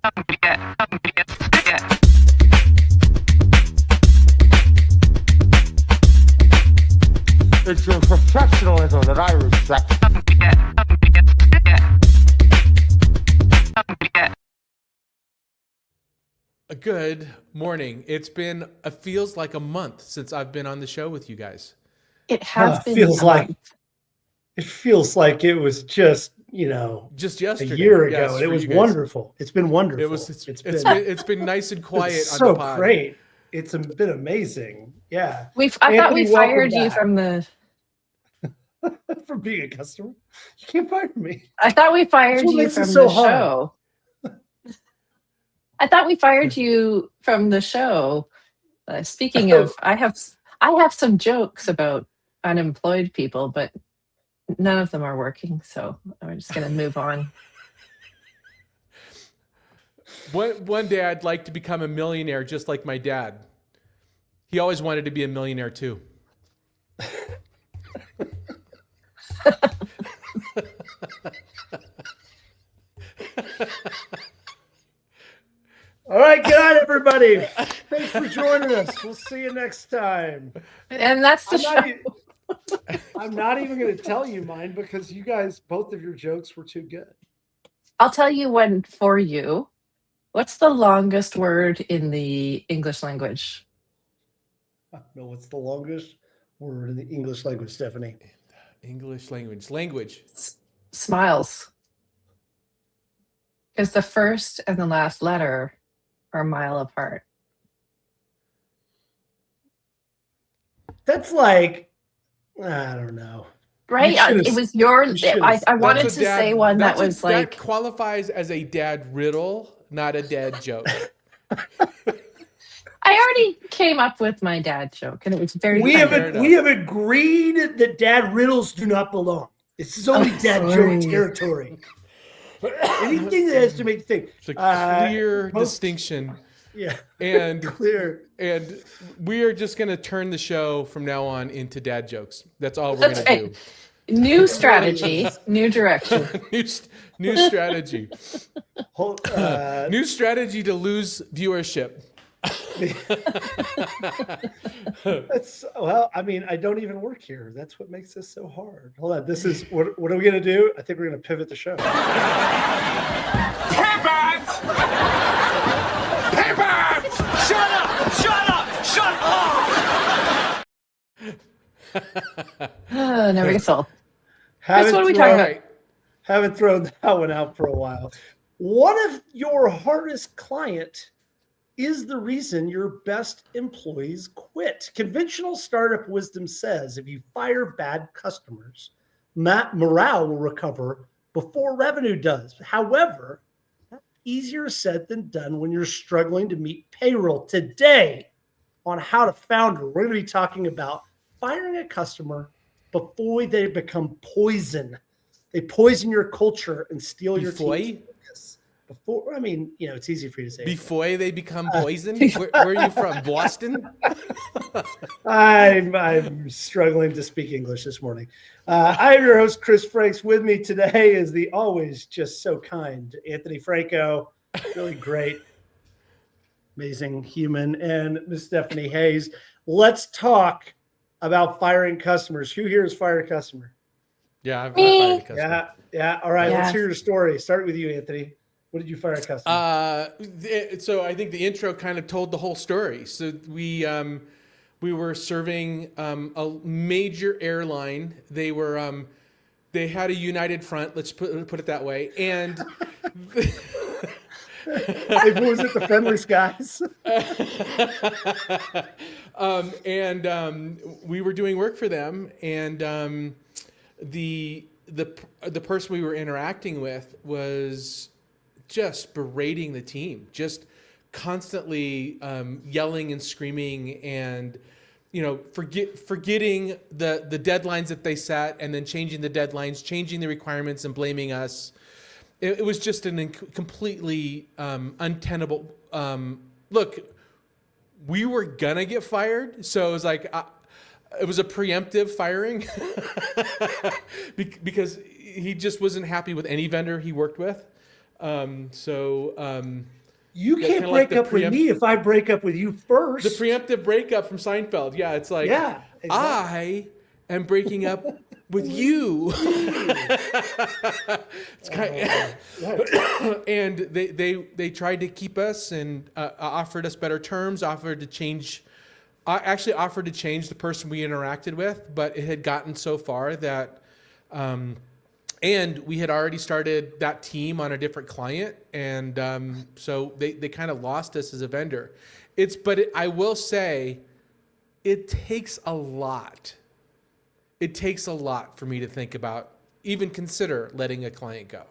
It's your professionalism that I respect. Good morning. It feels like a month since I've been on the show with you guys. It has been feels a like month. it feels like it was just Just a yesterday. year Yes, ago, and it for was you guys. wonderful. It's been wonderful. It's been nice and quiet it's on so the pod. great. It's been amazing. Yeah, I thought we Anthony, welcome fired you back. from the. for being a customer. You can't fire me. I thought we fired what you makes it from so the hard. show. I thought we fired you from the show. Speaking of, I have some jokes about unemployed people, but none of them are working, so I'm just going to move on. One day I'd like to become a millionaire just like my dad. He always wanted to be a millionaire too. All right, good night, everybody. Thanks for joining us. We'll see you next time. And that's the show. I'm not even going to tell you mine because you guys, both of your jokes were too good. I'll tell you one for you. What's the longest word in the English language? No, what's the longest word in the English language, Stephanie? English language. Smiles. Because the first and the last letter are a mile apart. That's like, I don't know. Right? It was yours. I wanted to say one that was like. That qualifies as a dad riddle, not a dad joke. I already came up with my dad joke, and it was very We funny. have agreed that dad riddles do not belong. This is only dad joke territory. Anything that has to make you think. It's a clear distinction. Yeah. And clear. And we are just going to turn the show from now on into dad jokes. That's all we're going to do. New strategy, new direction. new strategy. New strategy to lose viewership. Well, I mean, I don't even work here. That's what makes this so hard. Hold on. This is what are we going to do? I think we're going to pivot the show. Shut up! Shut up! Shut up! Never gets old. What are we talking about? Haven't thrown that one out for a while. What if your hardest client is the reason your best employees quit? Conventional startup wisdom says if you fire bad customers, morale will recover before revenue does. However, that's easier said than done when you're struggling to meet payroll. Today on How to Founder, we're going to be talking about firing a customer before they become poison. They poison your culture and steal your team. Before, I mean, it's easy for you to say. Before they become poison? Where are you from? Boston? I'm struggling to speak English this morning. I'm your host, Chris Franks. With me today is the always just so kind Anthony Franco. Really great, amazing human. And Miss Stephanie Hayes. Let's talk about firing customers. Who here has fired a customer? Yeah, I've fired a customer. Yeah. All right, Let's hear your story. Start with you, Anthony. What did you fire a customer? So I think the intro kind of told the whole story. So we were serving a major airline. They were they had a united front. Let's put it that way. And was it the Friendly Skies? We were doing work for them, and the person we were interacting with was just berating the team, just constantly yelling and screaming, and forgetting the deadlines that they set, and then changing the deadlines, changing the requirements, and blaming us. It was just an completely untenable. Look, we were gonna get fired, so it was like it was a preemptive firing because he just wasn't happy with any vendor he worked with. You yeah, can't kinda like break up with me if I break up with you first. the prereemptive breakup from Seinfeld. Yeah, it's like, Yeah, exactly. I am breaking up with you. It's and they tried to keep us and offered us better terms, offered to change the person we interacted with, but it had gotten so far that and we had already started that team on a different client, and so they kind of lost us as a vendor. I will say, it takes a lot. It takes a lot for me to think about, even consider letting a client go.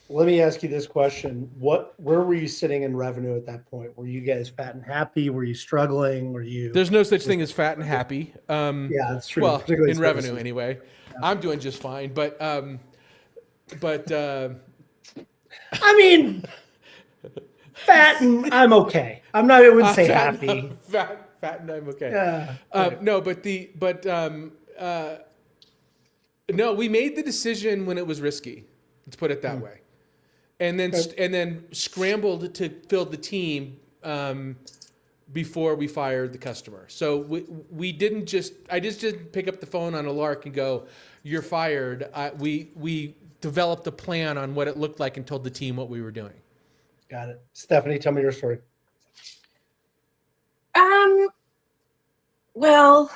Let me ask you this question. Where were you sitting in revenue at that point? Were you guys fat and happy? Were you struggling? Were you? There's no such thing as fat and happy. Yeah, that's true. Well, particularly in services. revenue anyway. Yeah. I'm doing just fine, but I mean, fat and I'm okay. I wouldn't say happy. Fat and I'm okay. Yeah. No, no, we made the decision when it was risky. Let's put it that way, and then scrambled to fill the team before we fired the customer. So we didn't just. I just didn't pick up the phone on a lark and go, "You're fired." We developed a plan on what it looked like and told the team what we were doing. Got it. Stephanie, tell me your story. Well,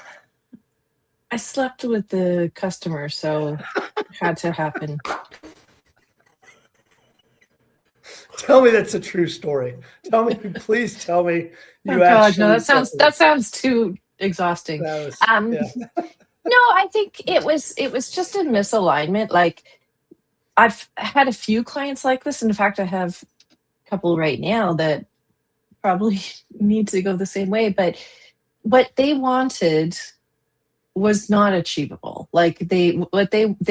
I slept with the customer, so it had to happen. Tell me that's a true story. Please tell me Oh God, no, that sounds too exhausting. Yeah. No, I think it was just a misalignment. Like, I've had a few clients like this. In fact, I have a couple right now that probably need to go the same way. But what they wanted was not achievable. Like they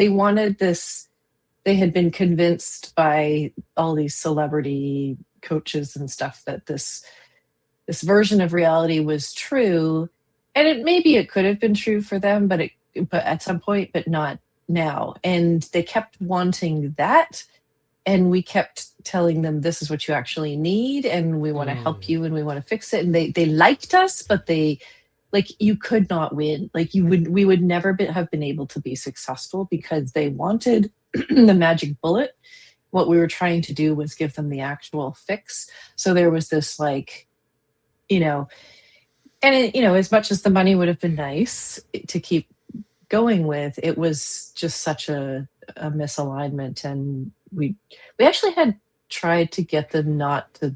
wanted this. They had been convinced by all these celebrity coaches and stuff that this version of reality was true, and maybe it could have been true for them, but at some point, but not now. And they kept wanting that, and we kept telling them, this is what you actually need, and we want to help you, and we want to fix it. And they liked us, but you could not win. We would never have been able to be successful because they wanted the magic bullet. What we were trying to do was give them the actual fix. So there was this as much as the money would have been nice to keep going with, it was just such a misalignment. And we actually had tried to get them not to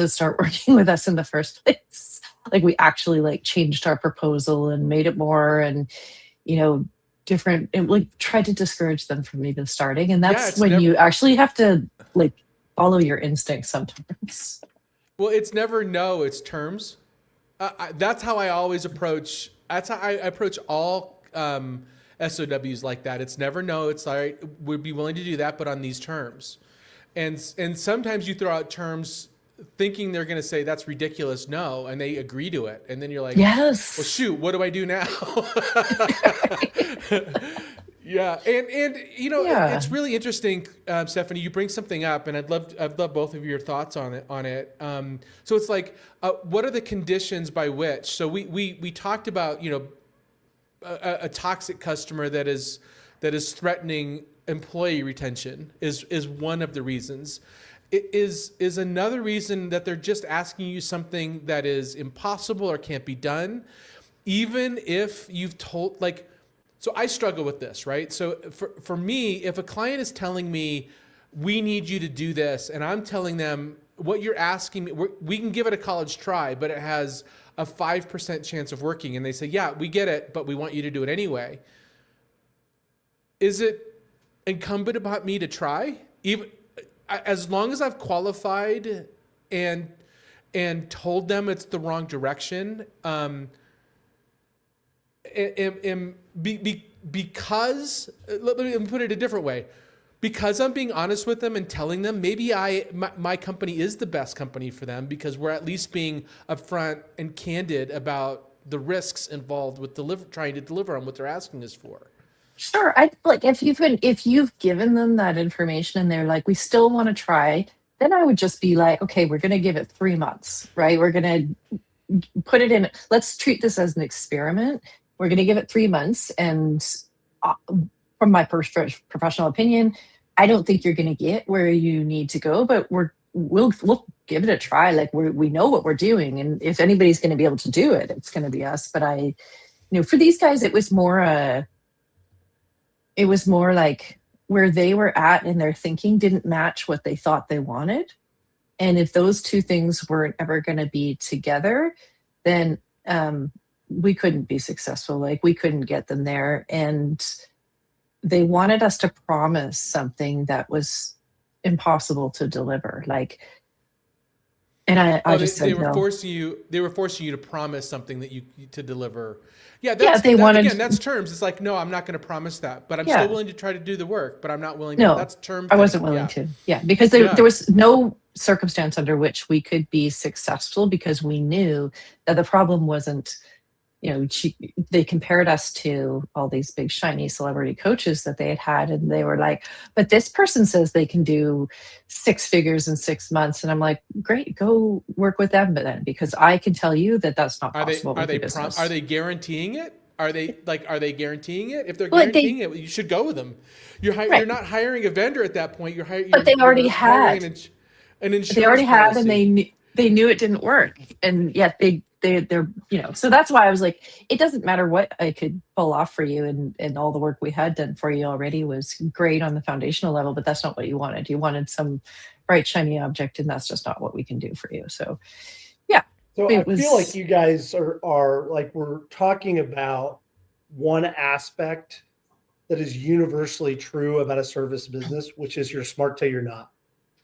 start working with us in the first place. Like, we actually changed our proposal and made it more different, and tried to discourage them from even starting. And that's when you actually have to follow your instincts sometimes. Well, it's never no, it's terms. That's how I always approach. That's how I approach all SOWs like that. It's never no. It's like, we'd be willing to do that, but on these terms. And sometimes you throw out terms thinking they're going to say that's ridiculous, no, and they agree to it, and then you're like, yes. Well, shoot, what do I do now? Yeah, and it's really interesting, Stephanie. You bring something up, and I'd love both of your thoughts on it. So it's like, what are the conditions by which? So we talked about a toxic customer that is threatening employee retention is one of the reasons. It is another reason that they're just asking you something that is impossible or can't be done, even if you've told So I struggle with this, right? So for me, if a client is telling me, we need you to do this, and I'm telling them, what you're asking me, we can give it a college try, but it has a 5% chance of working. And they say, yeah, we get it, but we want you to do it anyway. Is it incumbent upon me to try? Even as long as I've qualified and told them it's the wrong direction, because let me put it a different way, because I'm being honest with them and telling them maybe my company is the best company for them, because we're at least being upfront and candid about the risks involved with trying to deliver on what they're asking us for. Sure. I like if you've given them that information and they're like, we still want to try, then I would just be like, okay, we're gonna give it 3 months, right? We're gonna put it in, let's treat this as an experiment. We're gonna give it 3 months. And uh, from my professional opinion, I don't think you're gonna get where you need to go, but we'll give it a try. Like we know what we're doing. And if anybody's gonna be able to do it, it's gonna be us. But for these guys, it was more like where they were at in their thinking didn't match what they thought they wanted. And if those two things weren't ever going to be together, then we couldn't be successful. Like we couldn't get them there. And they wanted us to promise something that was impossible to deliver. Like, and I just said they were no. forcing you to promise something that you to deliver. Yeah, they wanted again, that's terms. It's like, no, I'm not going to promise that, but I'm Yeah. still willing to try to do the work, but I'm not willing No, to. That's term. I wasn't thing. willing Yeah. to. Yeah, because there was no circumstance under which we could be successful because we knew that the problem wasn't, they compared us to all these big shiny celebrity coaches that they had, and they were like, but this person says they can do 6 figures in 6 months. And I'm like, great, go work with them. But then, because I can tell you that that's not possible. Are they guaranteeing it? Are they guaranteeing it? If they're guaranteeing it, you should go with them. You're not hiring a vendor at that point. But they already had an insurance. they already had, policy. and they knew it didn't work, and yet they're so that's why I was like, it doesn't matter what I could pull off for you, and all the work we had done for you already was great on the foundational level, but that's not what you wanted. You wanted some bright shiny object, and that's just not what we can do for you. So So I feel like you guys are like, we're talking about one aspect that is universally true about a service business, which is you're smart till you're not.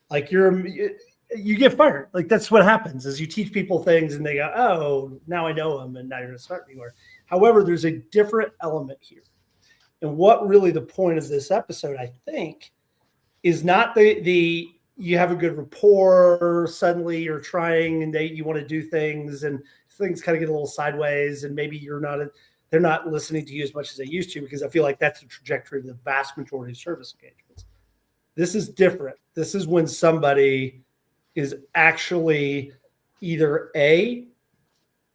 Like you get fired. Like that's what happens is you teach people things and they go, oh, now I know them and now you're not smart anymore. However, there's a different element here. And what really the point of this episode, I think, is not the you have a good rapport, suddenly you're trying and you want to do things and things kind of get a little sideways and maybe they're not listening to you as much as they used to, because I feel like that's the trajectory of the vast majority of service engagements. This is different. This is when somebody is actually either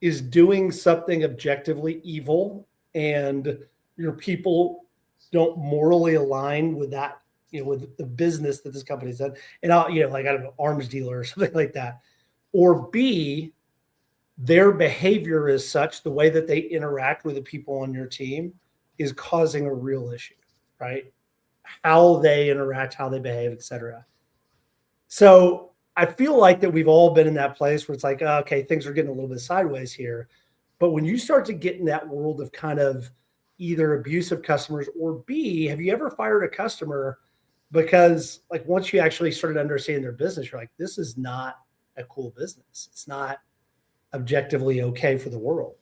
is doing something objectively evil and your people don't morally align with that, with the business that this company's done, and like, I don't know, arms dealer or something like that, or B, their behavior is such, the way that they interact with the people on your team is causing a real issue, right? How they interact, how they behave, etc. So I feel like that we've all been in that place where it's like, okay, things are getting a little bit sideways here. But when you start to get in that world of kind of either abusive customers or B, have you ever fired a customer because like once you actually started understanding their business, you're like, this is not a cool business. It's not objectively okay for the world.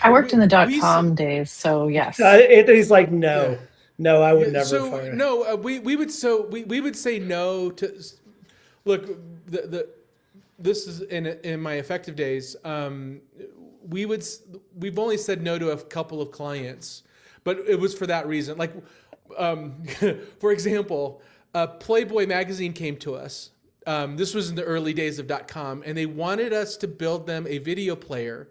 I worked in the .com days, so yes. Anthony's like, no, I would never fire. No, we would say no to. Look, this is in my effective days. We've only said no to a couple of clients, but it was for that reason. Like, for example, Playboy magazine came to us. This was in the early days of .com, and they wanted us to build them a video player.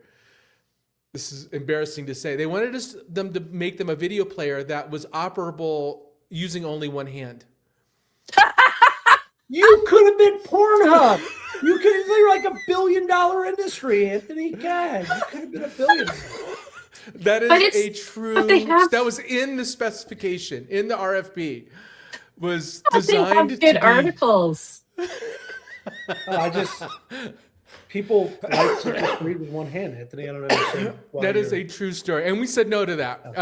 This is embarrassing to say. They wanted them to make them a video player that was operable using only one hand. You could have been Pornhub. You could have been like $1 billion industry, Anthony. God, you could have been $1 billion. That is a true. That was in the specification in the RFP. Was designed to good articles. People like to just read with one hand, Anthony. I don't understand. That is a true story, and we said no to that.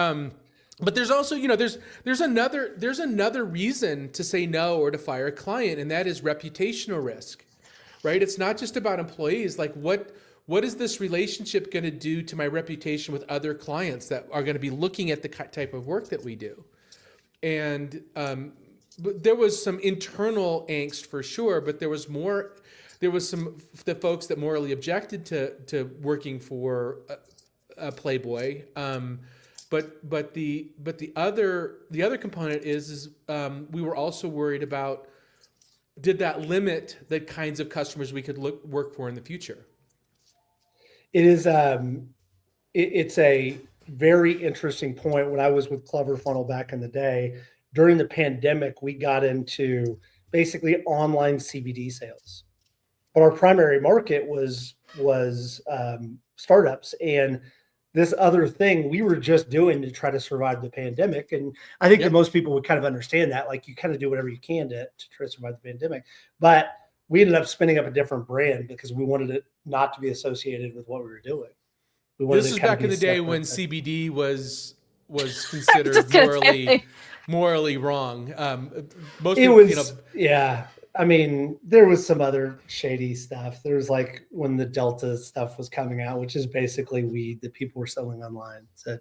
But there's also, there's another reason to say no or to fire a client, and that is reputational risk, right? It's not just about employees. Like, what is this relationship going to do to my reputation with other clients that are going to be looking at the type of work that we do? And but there was some internal angst for sure, but there was the folks that morally objected to working for a Playboy. But the other component is we were also worried about, did that limit the kinds of customers we could work for in the future? It is it's a very interesting point. When I was with Clever Funnel back in the day, during the pandemic, we got into basically online CBD sales, but our primary market was startups, and this other thing we were just doing to try to survive the pandemic. And I think that most people would kind of understand that, like, you kind of do whatever you can to try to survive the pandemic. But we ended up spinning up a different brand because we wanted it not to be associated with what we were doing. This is back in the day when CBD was considered morally wrong. Most it people, was, yeah. I mean, there was some other shady stuff. There was like when the Delta stuff was coming out, which is basically weed that people were selling online. So,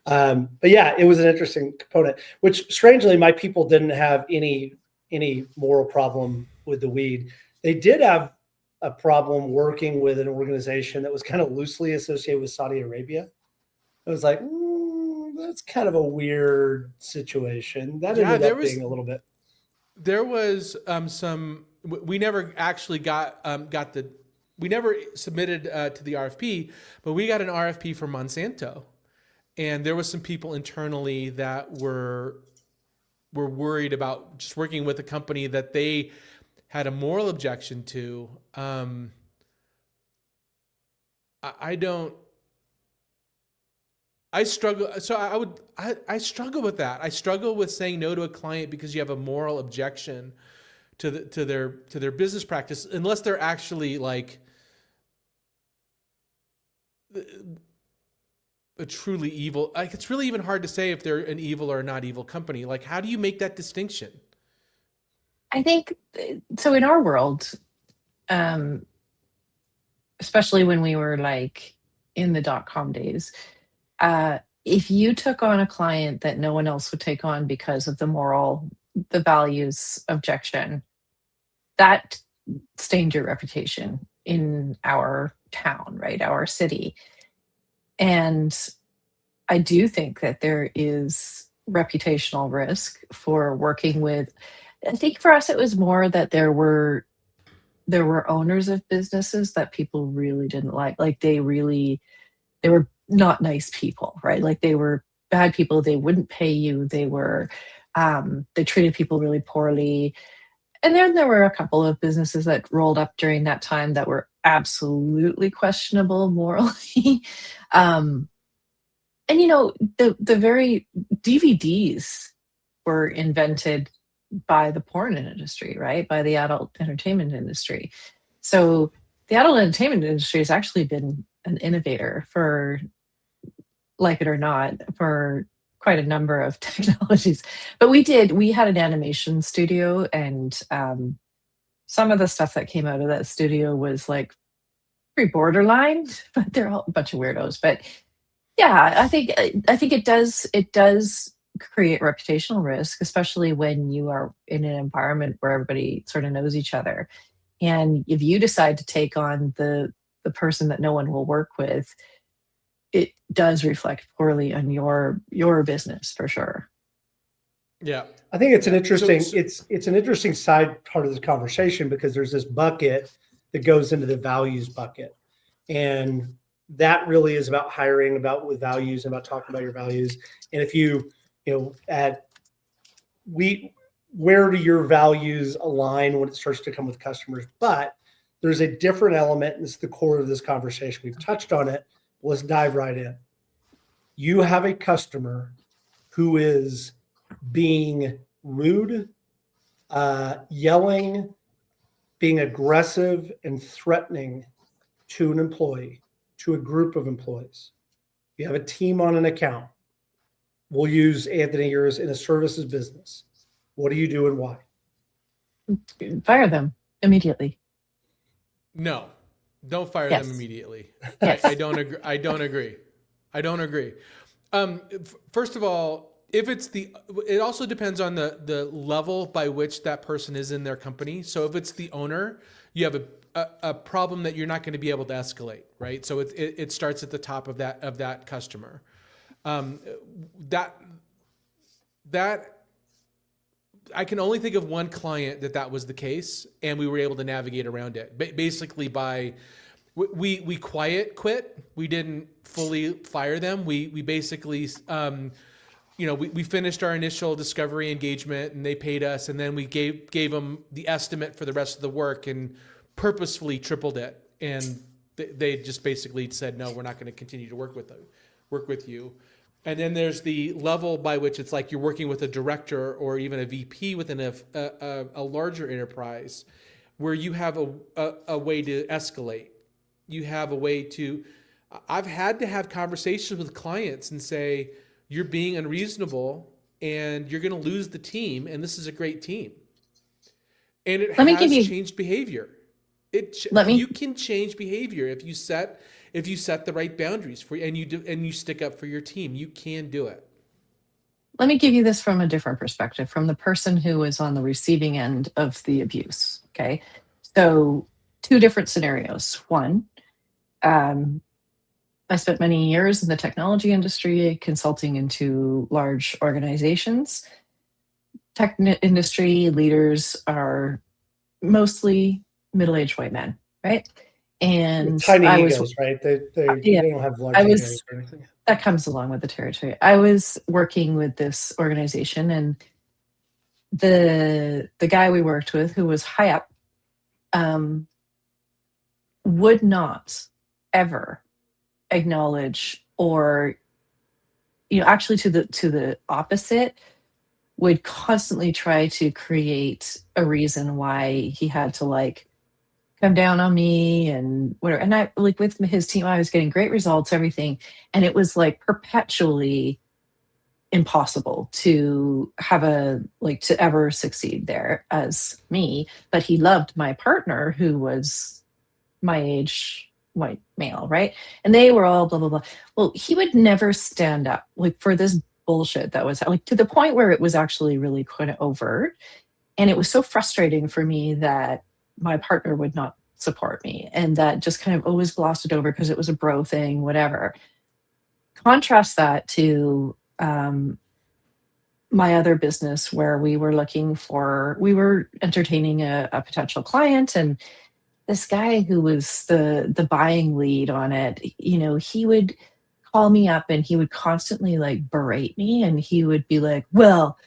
but yeah, it was an interesting component, which strangely, my people didn't have any moral problem with the weed. They did have a problem working with an organization that was kind of loosely associated with Saudi Arabia. It was like, that's kind of a weird situation. That ended up being a little bit. There was we never actually we never submitted to the RFP, but we got an RFP for Monsanto. And there was some people internally that were worried about just working with a company that they had a moral objection to. I struggle. So I struggle with that. I struggle with saying no to a client because you have a moral objection to their business practice, unless they're actually like a truly evil. Like, it's really even hard to say if they're an evil or not evil company. Like, how do you make that distinction? I think so. In our world, especially when we were like in the .com days, if you took on a client that no one else would take on because of the values objection, that stained your reputation in our town, right? Our city. And I do think that there is reputational risk for working with. I think for us, it was more that there were owners of businesses that people really didn't like. Like, they were not nice people, right? Like, they were bad people. They wouldn't pay you. They treated people really poorly. And then there were a couple of businesses that rolled up during that time that were absolutely questionable morally. And the very DVDs were invented by the porn industry, right? By the adult entertainment industry. So the adult entertainment industry has actually been an innovator for, like it or not, for quite a number of technologies. But we had an animation studio, and some of the stuff that came out of that studio was like pretty borderline, but they're all a bunch of weirdos. But yeah, I think it does create reputational risk, especially when you are in an environment where everybody sort of knows each other. And if you decide to take on the person that no one will work with, it does reflect poorly on your business for sure. Yeah, I think it's an interesting it's an interesting side part of this conversation, because there's this bucket that goes into the values bucket, and that really is about hiring, about with values, about talking about your values. And if where do your values align when it starts to come with customers? But there's a different element, and it's the core of this conversation. We've touched on it. Let's dive right in. You have a customer who is being rude, yelling, being aggressive, and threatening to an employee, to a group of employees. You have a team on an account. We'll use Anthony, yours in a services business. What do you do and why? Fire them immediately. No, don't fire them immediately. Yes. I don't agree. I don't agree. First of all, it also depends on the level by which that person is in their company. So if it's the owner, you have a problem that you're not going to be able to escalate, right? So it starts at the top of that customer. That I can only think of one client that was the case, and we were able to navigate around it. Basically, we quiet quit. We didn't fully fire them. We basically, we finished our initial discovery engagement, and they paid us, and then we gave them the estimate for the rest of the work, and purposefully tripled it. And they just basically said, no, we're not going to continue to work with you. And then there's the level by which it's like you're working with a director or even a VP within a larger enterprise, where you have a way to escalate. You have a way to. I've had to have conversations with clients and say, you're being unreasonable and you're going to lose the team, and this is a great team. And it has changed behavior. You can change behavior if you set the right boundaries for you, and you stick up for your team. You can do it. Let me give you this from a different perspective, from the person who is on the receiving end of the abuse. Okay. So 2 different scenarios. One, I spent many years in the technology industry, consulting into large organizations. Tech industry leaders are mostly middle-aged white men, right? And with tiny egos, right? They don't have large egos or anything. That comes along with the territory. I was working with this organization, and the guy we worked with, who was high up, would not ever acknowledge, or actually to the opposite, would constantly try to create a reason why he had to come down on me and whatever. And I with his team, I was getting great results, everything. And it was perpetually impossible to have to ever succeed there as me. But he loved my partner, who was my age, white male, right? And they were all blah, blah, blah. Well, he would never stand up for this bullshit that was to the point where it was actually really kind of overt. And it was so frustrating for me that my partner would not support me, and that just kind of always glossed it over because it was a bro thing, whatever. Contrast that to my other business, where we were entertaining a potential client, and this guy who was the buying lead on it, he would call me up and he would constantly berate me, and he would be like, well,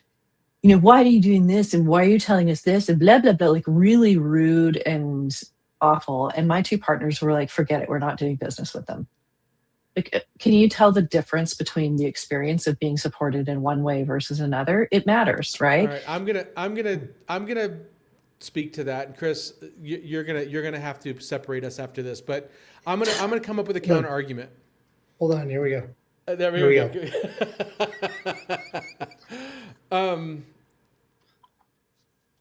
why are you doing this? And why are you telling us this? And blah, blah, blah, really rude and awful. And my 2 partners were like, forget it. We're not doing business with them. Can you tell the difference between the experience of being supported in one way versus another? It matters, right? All right. I'm gonna speak to that. And Chris, you're gonna have to separate us after this, but I'm gonna come up with a counter argument. Hold on. Here we go. There we go.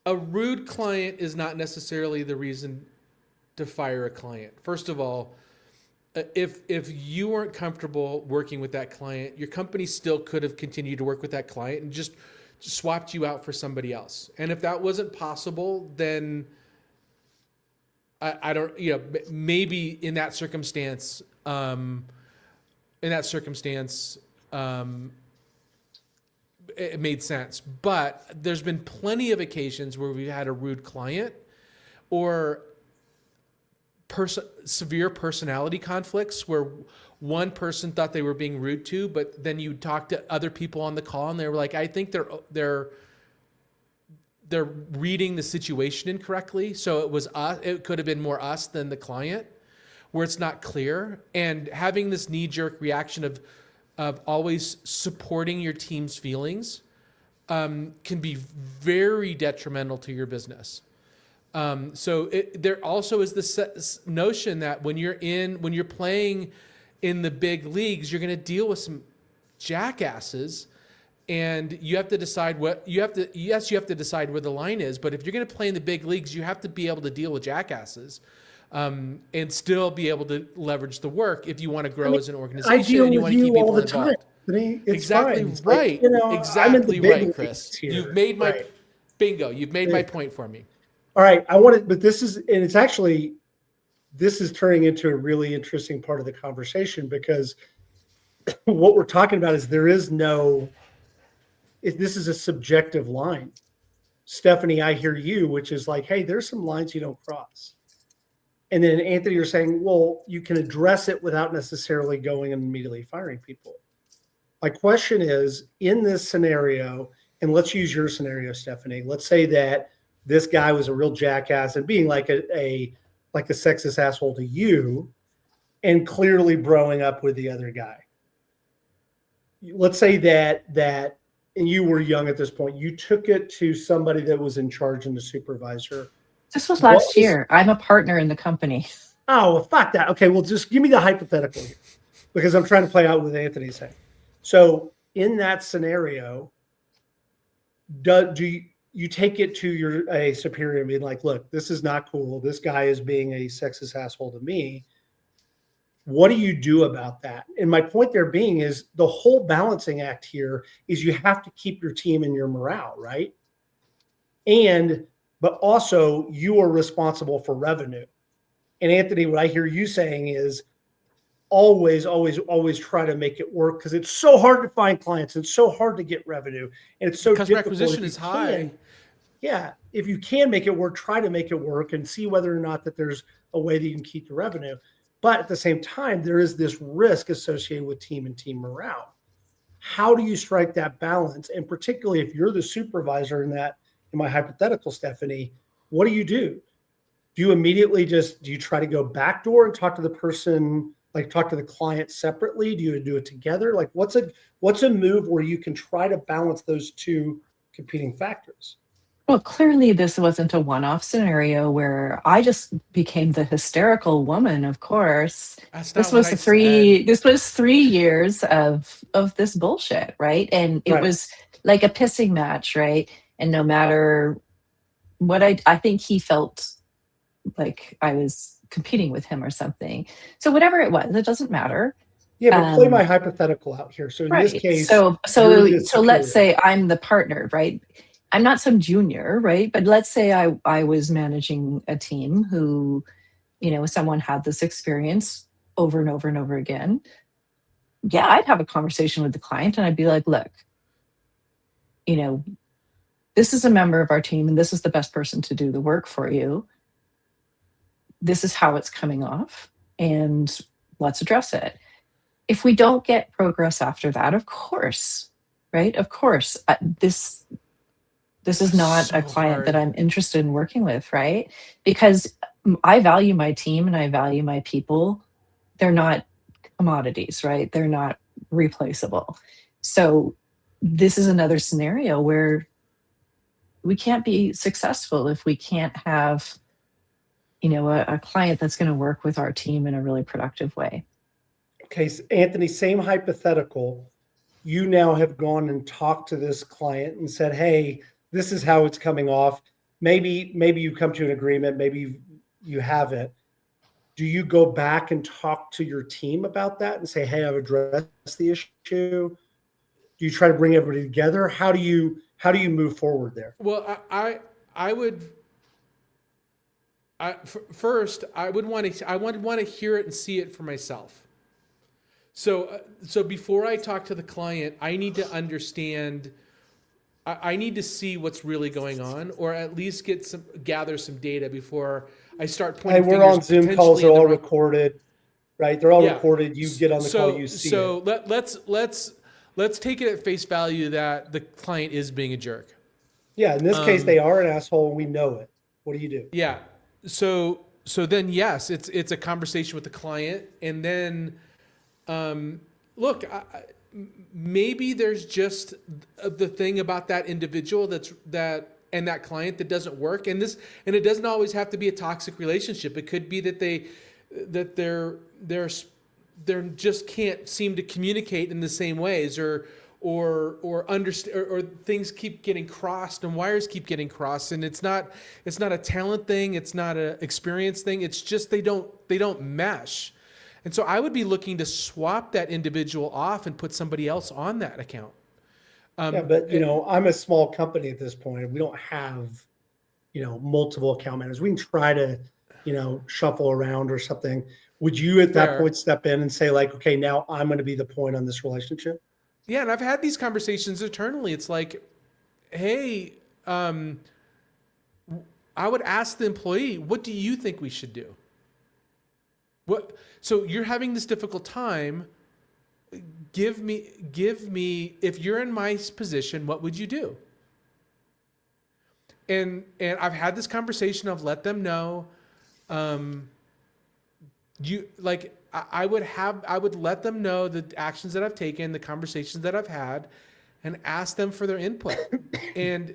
A rude client is not necessarily the reason to fire a client. First of all, if you weren't comfortable working with that client, your company still could have continued to work with that client and just swapped you out for somebody else. And if that wasn't possible, then I don't, maybe in that circumstance, it made sense. But there's been plenty of occasions where we've had a rude client or severe personality conflicts where one person thought they were being rude to, but then you talk to other people on the call and they were like, I think they're reading the situation incorrectly. So it was us. It could have been more us than the client, where it's not clear. And having this knee-jerk reaction of always supporting your team's feelings can be very detrimental to your business. So there also is this notion that when you're playing in the big leagues, you're going to deal with some jackasses, and you have to decide you have to decide where the line is. But if you're going to play in the big leagues, you have to be able to deal with jackasses. And still be able to leverage the work if you want to grow as an organization. I deal and you with want to keep you people all the involved. time. It's Exactly fine. right. Exactly right, Chris. Here. You've made my bingo. You've made my point for me. All right. I want it, but this is turning into a really interesting part of the conversation, because what we're talking about is there is no, this is a subjective line. Stephanie, I hear you, which is like, hey, there's some lines you don't cross. And then Anthony, you're saying, well, you can address it without necessarily going and immediately firing people. My question is, in this scenario, and let's use your scenario, Stephanie. Let's say that this guy was a real jackass and being like a sexist asshole to you, and clearly broing up with the other guy. Let's say that and you were young at this point, you took it to somebody that was in charge and the supervisor. This was last year. I'm a partner in the company. Oh, well, fuck that. Okay, well, just give me the hypothetical here, because I'm trying to play out with Anthony's saying. So in that scenario, do you take it to a superior and be like, look, this is not cool. This guy is being a sexist asshole to me. What do you do about that? And my point there being is the whole balancing act here is you have to keep your team and your morale, right? But also you are responsible for revenue. And Anthony, what I hear you saying is always try to make it work, because it's so hard to find clients. It's so hard to get revenue. And it's so customer difficult. acquisition is high. Yeah. If you can make it work, try to make it work and see whether or not that there's a way that you can keep the revenue. But at the same time, there is this risk associated with team and team morale. How do you strike that balance? And particularly if you're the supervisor in my hypothetical, Stephanie, what do you do? Do you immediately do you try to go backdoor and talk to the person, like talk to the client separately? Do you do it together? Like what's a move where you can try to balance those two competing factors? Well, clearly this wasn't a one-off scenario where I just became the hysterical woman, of course. This was 3 years of this bullshit, right? And it was like a pissing match, right? And no matter what I think he felt like I was competing with him or something. So whatever it was, it doesn't matter. Yeah, but play my hypothetical out here. So in this case, so let's say I'm the partner, right? I'm not some junior, right? But let's say I was managing a team who, someone had this experience over and over and over again. Yeah, I'd have a conversation with the client and I'd be like, look, this is a member of our team and this is the best person to do the work for you. This is how it's coming off and let's address it. If we don't get progress after that, of course, right? Of course, this is not a client that I'm interested in working with, right? Because I value my team and I value my people. They're not commodities, right? They're not replaceable. So this is another scenario where we can't be successful if we can't have, a client that's going to work with our team in a really productive way. Okay, so Anthony, same hypothetical. You now have gone and talked to this client and said, hey, this is how it's coming off. Maybe you come to an agreement. Maybe you haven't. Do you go back and talk to your team about that and say, hey, I've addressed the issue? Do you try to bring everybody together? How do you move forward there? Well, I would want to hear it and see it for myself. So before I talk to the client, I need to understand. I need to see what's really going on, or at least gather some data before I start pointing fingers. We're on Zoom calls; they're all recorded, right? They're all recorded. You get on the call, you see. So let's take it at face value that the client is being a jerk. Yeah, in this case, they are an asshole, and we know it. What do you do? Yeah. So then yes, it's a conversation with the client, and then look. Maybe there's just the thing about that individual and that client that doesn't work, and it doesn't always have to be a toxic relationship. It could be that they're just can't seem to communicate in the same ways, or understand, or things keep getting crossed and wires keep getting crossed, and it's not a talent thing, it's not an experience thing. It's just they don't mesh. And so I would be looking to swap that individual off and put somebody else on that account. But I'm a small company at this point. We don't have, multiple account managers. We can try to, shuffle around or something. Would you at that Fair. point step in and say like, okay, now I'm going to be the point on this relationship? Yeah, and I've had these conversations internally. It's like, hey, I would ask the employee, what do you think we should do? So you're having this difficult time. Give me, if you're in my position, what would you do? And I've had this conversation of let them know, I would let them know the actions that I've taken, the conversations that I've had, and ask them for their input. and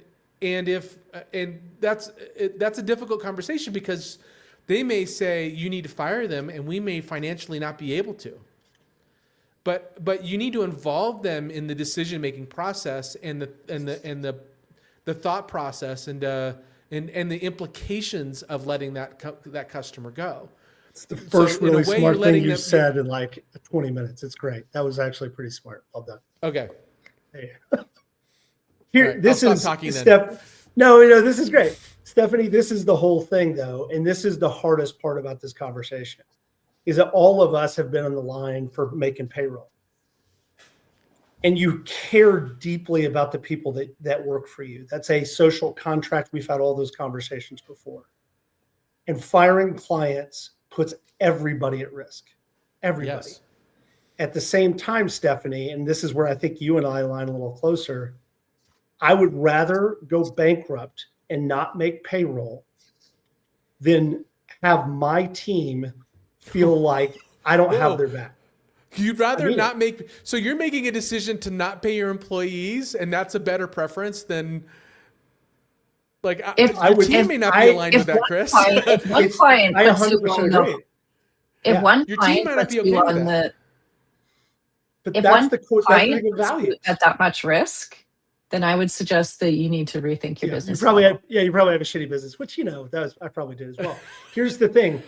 that's a difficult conversation because they may say you need to fire them, and we may financially not be able to. But you need to involve them in the decision-making process and the thought process and the implications of letting that customer go. It's the first really smart thing you said in like 20 minutes. It's great. That was actually pretty smart. Well done. Okay. Hey. Here, right, this is talking No, this is great. Stephanie, this is the whole thing though. And this is the hardest part about this conversation is that all of us have been on the line for making payroll. And you care deeply about the people that work for you. That's a social contract. We've had all those conversations before. And firing clients puts everybody at risk. Everybody. Yes. At the same time, Stephanie, and this is where I think you and I align a little closer, I would rather go bankrupt and not make payroll than have my team feel like I don't have their back. You'd rather not make, so you're making a decision to not pay your employees, and that's a better preference than, like, your team may not be aligned with that, Chris. If one client puts you on the, if one client puts you on the, if one client puts you at that much risk, then I would suggest that you need to rethink your business. You probably have a shitty business, which I probably did as well. Here's the thing,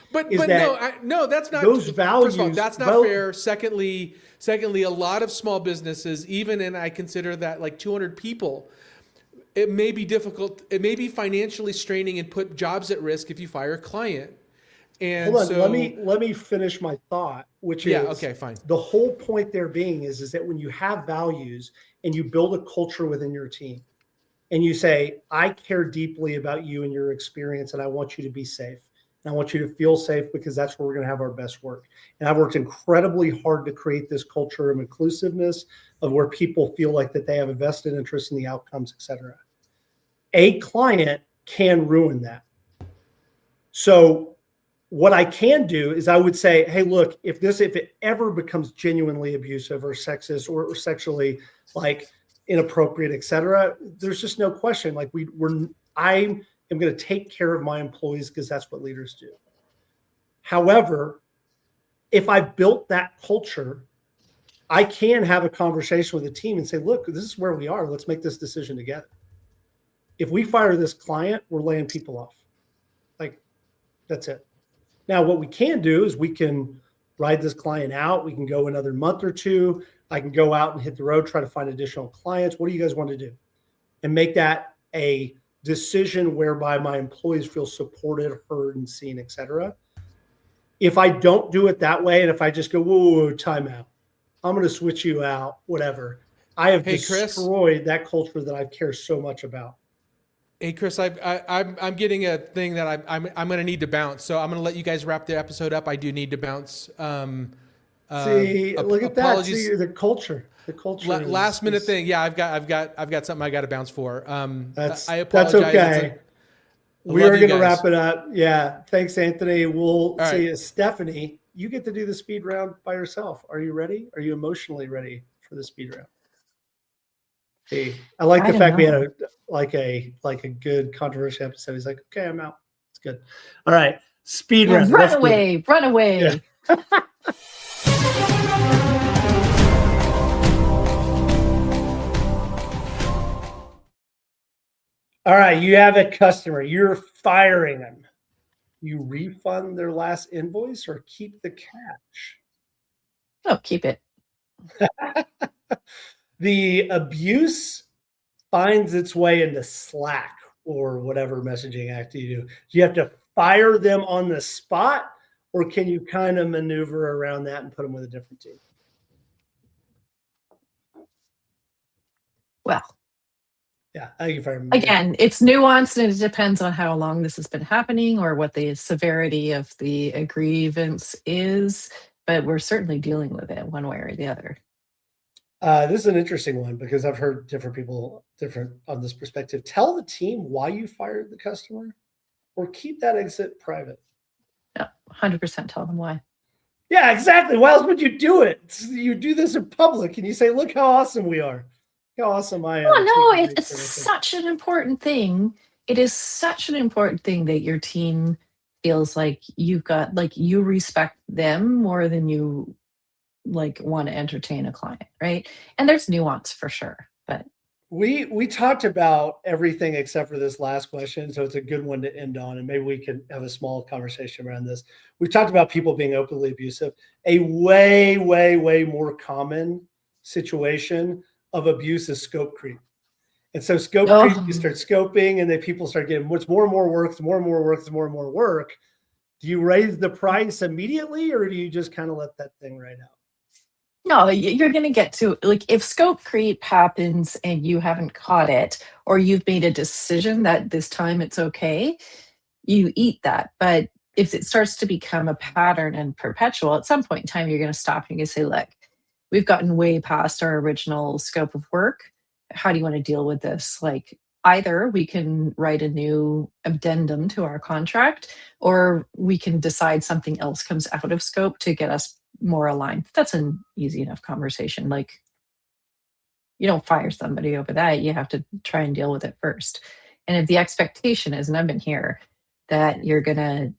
no, that's not those values. First of all, that's not fair. Secondly, a lot of small businesses, even, and I consider that like 200 people, it may be difficult. It may be financially straining and put jobs at risk if you fire a client. And hold on, let me finish my thought, which is okay, fine. The whole point there being is that when you have values and you build a culture within your team and you say, I care deeply about you and your experience, and I want you to be safe. And I want you to feel safe because that's where we're going to have our best work. And I've worked incredibly hard to create this culture of inclusiveness, of where people feel like that they have a vested interest in the outcomes, et cetera. A client can ruin that. So what I can do is I would say, hey, look, if it ever becomes genuinely abusive or sexist or sexually like inappropriate, et cetera, there's just no question. Like I am going to take care of my employees because that's what leaders do. However, if I built that culture, I can have a conversation with the team and say, look, this is where we are. Let's make this decision together. If we fire this client, we're laying people off. Like, that's it. Now, what we can do is we can ride this client out. We can go another month or two. I can go out and hit the road, try to find additional clients. What do you guys want to do? And make that a decision whereby my employees feel supported, heard, and seen, et cetera. If I don't do it that way, and if I just go, whoa, time out, I'm going to switch you out, whatever, I have destroyed that culture that I care so much about. Hey, Chris, I'm getting a thing that I'm going to need to bounce. So I'm going to let you guys wrap the episode up. I do need to bounce. See, look at that. See, the culture. Last minute thing. Yeah, I've got something I got to bounce for. I apologize. That's okay. We are going to wrap it up. Yeah. Thanks, Anthony. We'll see you. Stephanie, you get to do the speed round by yourself. Are you ready? Are you emotionally ready for the speed round? Hey, I like the fact we had a good controversial episode. He's like, okay, I'm out. It's good. All right. Speed round. Run away. Yeah. All right, you have a customer. You're firing them. You refund their last invoice or keep the cash? Oh, keep it. The abuse finds its way into Slack or whatever messaging act you do. You have to fire them on the spot, or can you kind of maneuver around that and put them with a different team? Well, Yeah, I think if I remember. again, it's nuanced and it depends on how long this has been happening or what the severity of the grievance is, but we're certainly dealing with it one way or the other. This is an interesting one because I've heard different people different on this perspective. Tell the team why you fired the customer, or keep that exit private. No, 100% tell them why. Yeah, exactly. Why else would you do it? You do this in public and you say, look how awesome we are. Look how awesome I am. Oh, no, it's such an important thing. It is such an important thing that your team feels like you've got, like, you respect them more than you like want to entertain a client, right? And there's nuance for sure, but we talked about everything except for this last question, so it's a good one to end on, and maybe we can have a small conversation around this. We talked about people being openly abusive. A way more common situation of abuse is scope creep. And so scope creep, you start scoping, and then people start getting what's more and more work, more and more work, more and more work. Do you raise the price immediately, or do you just kind of let that thing ride out? no, you're going to get to, like, if scope creep happens and you haven't caught it, or you've made a decision that this time it's okay, you eat that. But if it starts to become a pattern and perpetual, at some point in time, you're going to stop and you're going to say, look, we've gotten way past our original scope of work. How do you want to deal with this? Like, either we can write a new addendum to our contract, or we can decide something else comes out of scope to get us more aligned. That's an easy enough conversation. Like, you don't fire somebody over that. You have to try and deal with it first. And if the expectation is, and I've been here, that you're going to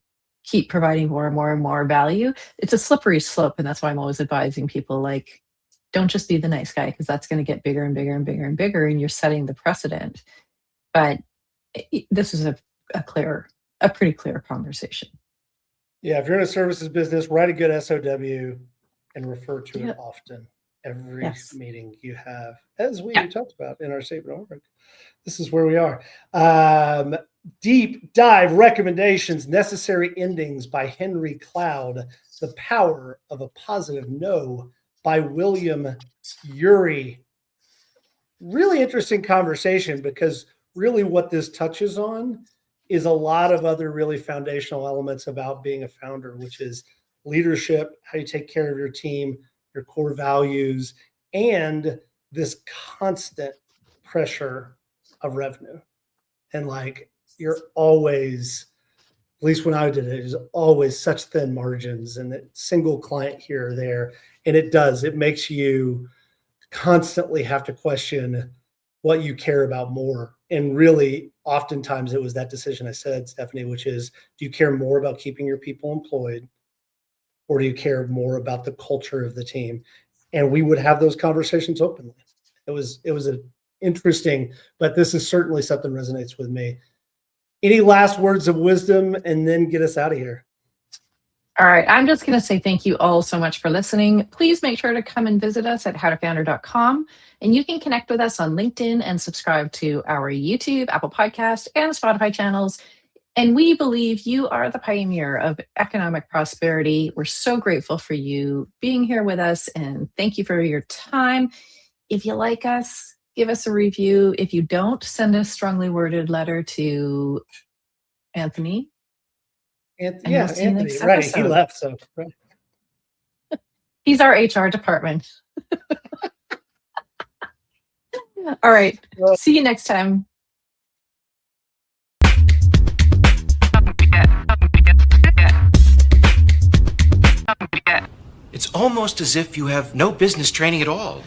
keep providing more and more and more value, it's a slippery slope. And that's why I'm always advising people, like, don't just be the nice guy, because that's going to get bigger and bigger and bigger and bigger, and you're setting the precedent. But this is a pretty clear conversation. Yeah, if you're in a services business, write a good SOW and refer to it often. Every meeting you have, as we talked about in our statement of work. This is where we are. Deep dive recommendations, necessary endings by Henry Cloud. The Power of a Positive No by William Ury. Really interesting conversation, because really what this touches on is a lot of other really foundational elements about being a founder, which is leadership, how you take care of your team, your core values, and this constant pressure of revenue. And like, you're always, at least when I did it, is always such thin margins and that single client here or there. And it makes you constantly have to question what you care about more. And really, oftentimes it was that decision I said, Stephanie, which is, do you care more about keeping your people employed, or do you care more about the culture of the team? And we would have those conversations openly. It was an interesting, but this is certainly something that resonates with me. Any last words of wisdom, and then get us out of here? All right. I'm just going to say thank you all so much for listening. Please make sure to come and visit us at howtofounder.com. And you can connect with us on LinkedIn and subscribe to our YouTube, Apple Podcast, and Spotify channels. And we believe you are the pioneer of economic prosperity. We're so grateful for you being here with us, and thank you for your time. If you like us, give us a review. If you don't, send a strongly worded letter to Anthony. Anthony, right. He left, so right. He's our HR department. All right. See you next time. It's almost as if you have no business training at all.